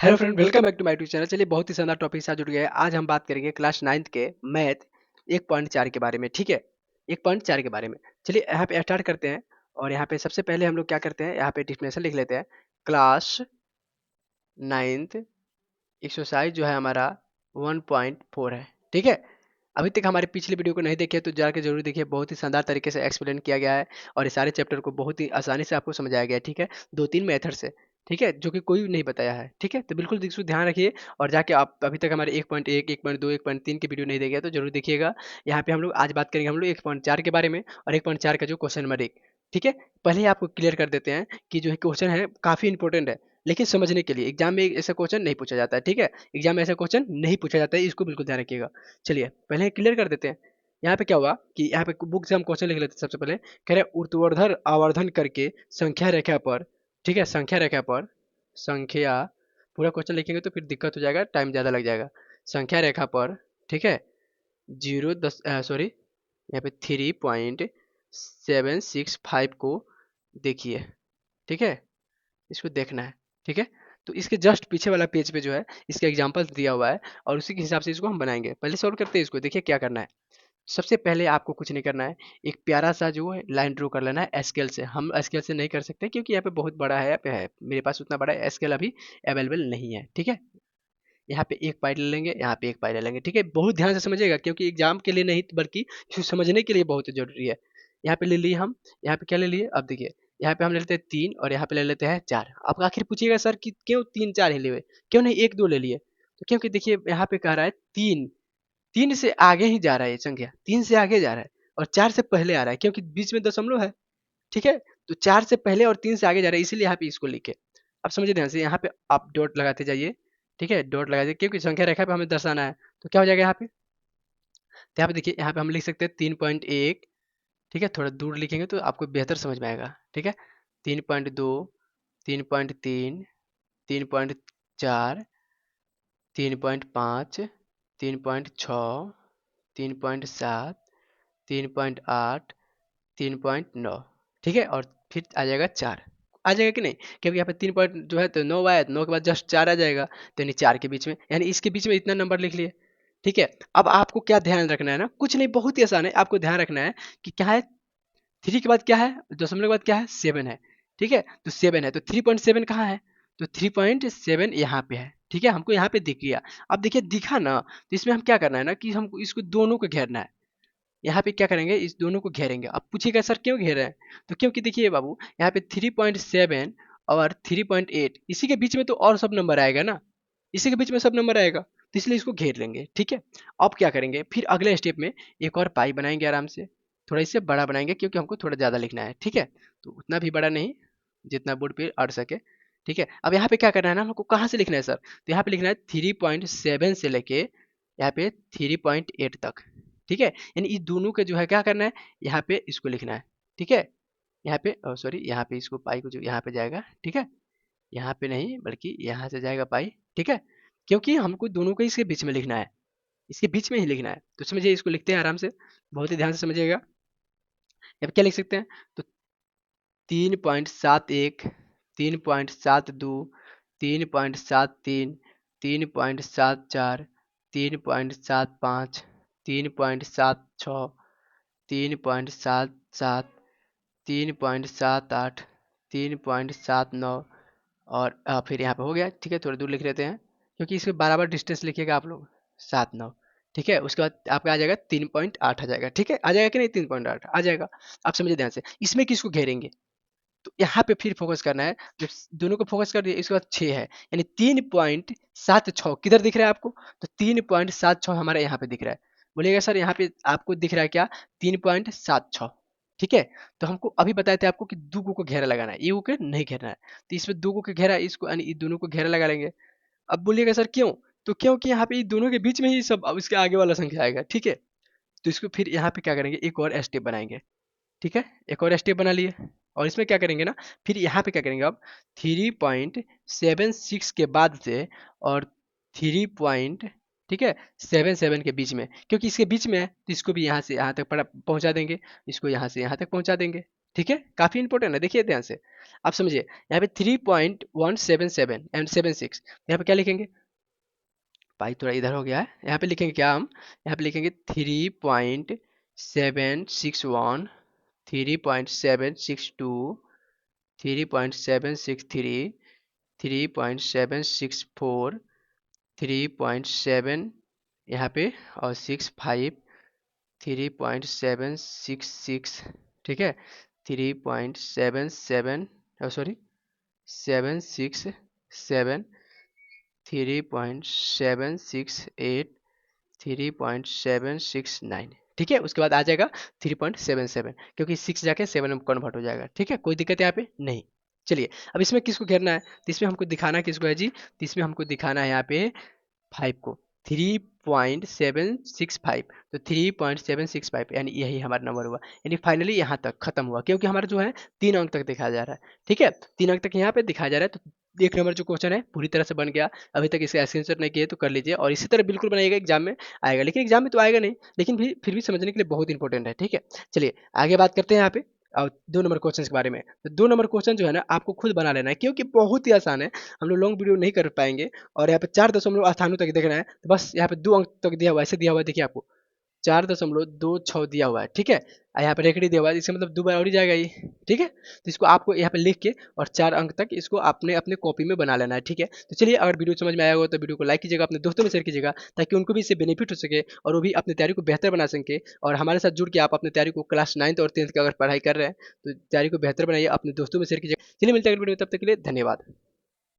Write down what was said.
Hello friend, welcome back to my YouTube channel. चलिए, बहुत ही शानदार टॉपिक के साथ जुड़ गए हैं। आज हम बात करेंगे क्लास 9th के मैथ 1.4 के बारे में। ठीक है, 1.4 के बारे में। चलिए यहाँ पे स्टार्ट करते हैं। और यहाँ पे सबसे पहले हम लोग क्या करते हैं, यहाँ पे डिफिनेशन लिख लेते हैं। क्लास 9th एक्सरसाइज जो है हमारा 1.4 है। ठीक है, अभी तक हमारे पिछले वीडियो को नहीं देखे तो जाकर जरूर देखिए। बहुत ही शानदार तरीके से एक्सप्लेन किया गया है और ये सारे चैप्टर को बहुत ही आसानी से आपको समझाया गया है। ठीक है, 2-3 मेथड से। ठीक है, जो कि कोई नहीं बताया है। ठीक है, तो बिल्कुल इसको ध्यान रखिए। और जाके आप अभी तक हमारे 1.1, 1.2, 1.3 के वीडियो नहीं देखे तो जरूर देखिएगा। यहाँ पे हम लोग आज बात करेंगे हम लोग 1.4 के बारे में और 1.4 का जो क्वेश्चन नंबर 1। ठीक है, पहले ही आपको क्लियर कर देते हैं कि जो है क्वेश्चन है काफ़ी इंपॉर्टेंट है, लेकिन समझने के लिए एग्जाम में ऐसा क्वेश्चन नहीं पूछा जाता है। ठीक है, एग्जाम में ऐसा क्वेश्चन नहीं पूछा जाता है, इसको बिल्कुल ध्यान रखिएगा। चलिए पहले क्लियर कर देते हैं। यहाँ पे क्या हुआ कि यहाँ पे बुक से हम क्वेश्चन लिख लेते हैं। सबसे पहले कह रहे ऊर्ध्वाधर आवर्धन करके संख्या रेखा पर। ठीक है, संख्या रेखा पर संख्या, पूरा क्वेश्चन लिखेंगे तो फिर दिक्कत हो जाएगा, टाइम ज़्यादा लग जाएगा। संख्या रेखा पर, ठीक है, 3.765 को देखिए। ठीक है, इसको देखना है। ठीक है, तो इसके जस्ट पीछे वाला पेज पे जो है इसका एग्जाम्पल दिया हुआ है और उसी के हिसाब से इसको हम बनाएंगे। पहले सॉल्व करते हैं इसको। देखिए क्या करना है। सबसे पहले आपको कुछ नहीं करना है, एक प्यारा सा जो है लाइन ड्रॉ कर लेना है स्केल से। हम स्केल से नहीं कर सकते क्योंकि यहाँ पे बहुत बड़ा है, यहाँ पे है, मेरे पास उतना बड़ा स्केल अभी अवेलेबल नहीं है। ठीक है, यहाँ पे एक पाई ले लेंगे, यहाँ पे एक पाई ले लेंगे। ठीक है, बहुत ध्यान से समझिएगा क्योंकि एग्जाम के लिए नहीं बल्कि इसको समझने के लिए बहुत जरूरी है। यहाँ पे ले लिए हम, यहाँ पे क्या ले लिए, अब देखिए यहाँ पे हम ले लेते हैं 3 और यहाँ पे ले लेते हैं 4। अब आखिर पूछिएगा सर कि क्यों 3-4 ही लिए, क्यों नहीं 1-2 ले लिए? तो क्योंकि देखिए यहाँ पे कह रहा है 3, 3 से आगे ही जा रहा है, ये संख्या 3 से आगे जा रहा है और 4 से पहले आ रहा है क्योंकि बीच में दशमलव है। ठीक है, तो 4 से पहले और 3 से आगे जा रहा है, इसीलिए यहाँ पे इसको लिखे। अब समझिए ध्यान से, यहाँ पे आप डॉट लगाते जाइए। ठीक है, डॉट लगा दीजिए क्योंकि संख्या रेखा पे हमें दर्शाना है। तो क्या हो जाएगा यहाँ पे, तो यहाँ पे देखिए, यहाँ पे हम लिख सकते हैं 3.1। ठीक है, थोड़ा दूर लिखेंगे तो आपको बेहतर समझ में आएगा। ठीक है, 3.2, 3.3, 3.4, 3.5, 3.6, 3.7, 3.8, 3.9। ठीक है, और फिर आ जाएगा 4। आ जाएगा कि नहीं, क्योंकि यहाँ पे 3 पॉइंट जो है तो 9 आया, 9 के बाद जस्ट 4 आ जाएगा। तो यानी 4 के बीच में, यानी इसके बीच में इतना नंबर लिख लिए। ठीक है, अब आपको क्या ध्यान रखना है ना, कुछ नहीं, बहुत ही आसान है। आपको ध्यान रखना है कि क्या है, 3 के बाद क्या है, दशमलव के बाद क्या है, 7 है। ठीक है, तो 7 है तो 3.7 कहाँ है, तो 3.7 यहाँ पे है। ठीक है, हमको यहाँ पे दिख गया। अब देखिए दिखा ना, तो इसमें हम क्या करना है ना कि हमको इसको दोनों को घेरना है। यहाँ पे क्या करेंगे, इस दोनों को घेरेंगे। अब पूछिएगा सर क्यों घेर रहे हैं, तो क्योंकि देखिए बाबू, यहाँ पे 3.7 और 3.8, इसी के बीच में तो और सब नंबर आएगा ना, इसी के बीच में सब नंबर आएगा, तो इसलिए इसको घेर लेंगे। ठीक है, अब क्या करेंगे, फिर अगले स्टेप में एक और पाई बनाएंगे आराम से। थोड़ा इससे बड़ा बनाएंगे क्योंकि हमको थोड़ा ज़्यादा लिखना है। ठीक है, तो उतना भी बड़ा नहीं, जितना बोर्ड पे अड़ सके। ठीक है, अब यहाँ पे क्या करना है ना, हमको कहाँ से लिखना है सर, तो यहाँ पे लिखना है 3.7 से लेके यहाँ पे 3.8 तक। ठीक है, यानी इस दोनों के जो है क्या करना है, यहाँ पे इसको लिखना है। ठीक है, यहाँ पे सॉरी, यहाँ पे इसको पाई को जो यहाँ पे जाएगा। ठीक है, यहाँ पे नहीं बल्कि यहाँ से जाएगा पाई। ठीक है, क्योंकि हमको दोनों को इसके बीच में लिखना है, इसके बीच में ही लिखना है। तो समझिए, इसको लिखते हैं आराम से, बहुत ही ध्यान से समझिएगा। यहाँ पे क्या लिख सकते हैं, तो 3.71, 3.72, 3.73, 3.74, 3.75, 3.76, 3.77, 3.78, 3.79 और फिर यहाँ पे हो गया। ठीक है, थोड़ा दूर लिख लेते हैं क्योंकि इसके बराबर डिस्टेंस लिखिएगा आप लोग, 7-9। ठीक है, उसके बाद आपका आ जाएगा 3.8 आ जाएगा। ठीक है, आ जाएगा कि नहीं, 3.8 आ जाएगा। आप समझिए ध्यान से, इसमें किसको घेरेंगे, तो यहाँ पे फिर फोकस करना है। जब दोनों को फोकस कर दिया, इसके बाद 6 है, यानी 3.76 किधर दिख रहा है आपको, तो 3.76 हमारे यहाँ पे दिख रहा है। बोलिएगा सर यहाँ पे आपको दिख रहा है क्या, 3.76। ठीक है, तो हमको अभी बताए थे आपको कि दो को घेरा लगाना है, ये को नहीं घेरना है। तो इसमें दो को घेरा, इसको यानी इन दोनों को घेरा लगा लेंगे। अब बोलिएगा सर क्यों, तो क्योंकि यहाँ पे ये दोनों के बीच में ही सब, अब इसके आगे वाला संख्या आएगा। ठीक है, तो इसको फिर यहाँ पे क्या करेंगे, एक और स्टेप बनाएंगे। ठीक है, एक और स्टेप बना लिए और इसमें क्या करेंगे ना, फिर यहाँ पे क्या करेंगे, अब 3.76 के बाद से और 3 पॉइंट, ठीक है, 77 के बीच में, क्योंकि इसके बीच में है तो इसको भी यहाँ से यहाँ तक पहुँचा देंगे, इसको यहाँ से यहाँ तक पहुँचा देंगे। ठीक है, काफी इंपॉर्टेंट है, देखिए ध्यान से, आप समझिए। यहाँ पे 3.177 एंड 76, यहाँ पे क्या लिखेंगे, पाई थोड़ा इधर हो गया है, यहाँ पे लिखेंगे क्या हम, यहाँ पे लिखेंगे 3.761, 3.762, 3.763, 3.764, 3.7 यहाँ पे, और 65, 3.766, ठीक है, 3.77, सॉरी 767, 3.768, 3.769, ठीक है। उसके बाद आ जाएगा 3.77, क्योंकि 6 जाके 7 में कन्वर्ट हो जाएगा, ठीक है, कोई दिक्कत यहाँ पे नहीं। चलिए, अब इसमें किसको घेरना है, तो इसमें हमको दिखाना किसको है जी, तो इसमें हमको दिखाना है यहाँ पे 5 को, 3.765, तो 3.765 यानी यही हमारा नंबर हुआ, यानी फाइनली यहाँ तक खत्म हुआ, क्योंकि हमारा जो है 3 अंक तक दिखाया जा रहा है, ठीक है, 3 अंक तक यहाँ पे दिखाया जा रहा है। तो 1 नंबर जो क्वेश्चन है पूरी तरह से बन गया। अभी तक इसका स्क्रीनशॉट नहीं किए तो कर लीजिए, और इसी तरह बिल्कुल बनाइएगा, एग्जाम में आएगा, लेकिन एग्जाम में तो आएगा नहीं, लेकिन भी फिर भी समझने के लिए बहुत इंपॉर्टेंट है, ठीक है। चलिए आगे बात करते हैं यहाँ पे, और 2 नंबर क्वेश्चन के बारे में। तो 2 नंबर क्वेश्चन जो है ना आपको खुद बना लेना है, क्योंकि बहुत ही आसान है, हम लोग लॉन्ग वीडियो नहीं कर पाएंगे। और यहाँ पे 4 दशमलव स्थानों तक देखना है, तो बस यहाँ पे 2 अंक तक दिया हुआ है, ऐसे दिया हुआ है, देखिए आपको 4.26 दिया हुआ है, ठीक है। यहाँ पे रेकड़ी दिया हुआ है, इसका मतलब 2 बार और ही जाएगा ये, ठीक है। तो इसको आपको यहाँ पे लिख के और 4 अंक तक इसको आपने अपने कॉपी में बना लेना है, ठीक है। तो चलिए, अगर वीडियो समझ में आया हो तो वीडियो को लाइक कीजिएगा, अपने दोस्तों में शेयर कीजिएगा, ताकि उनको भी इससे बेनिफिट हो सके और वो भी अपनी तैयारी को बेहतर बना सके। और हमारे साथ जुड़ के आप अपनी तैयारी को क्लास 9th और 10th की अगर पढ़ाई कर रहे हैं तो तैयारी को बेहतर बनाइए, अपने दोस्तों में शेयर कीजिएगा। चलिए मिलते हैं अगली वीडियो में, तब तक के लिए धन्यवाद।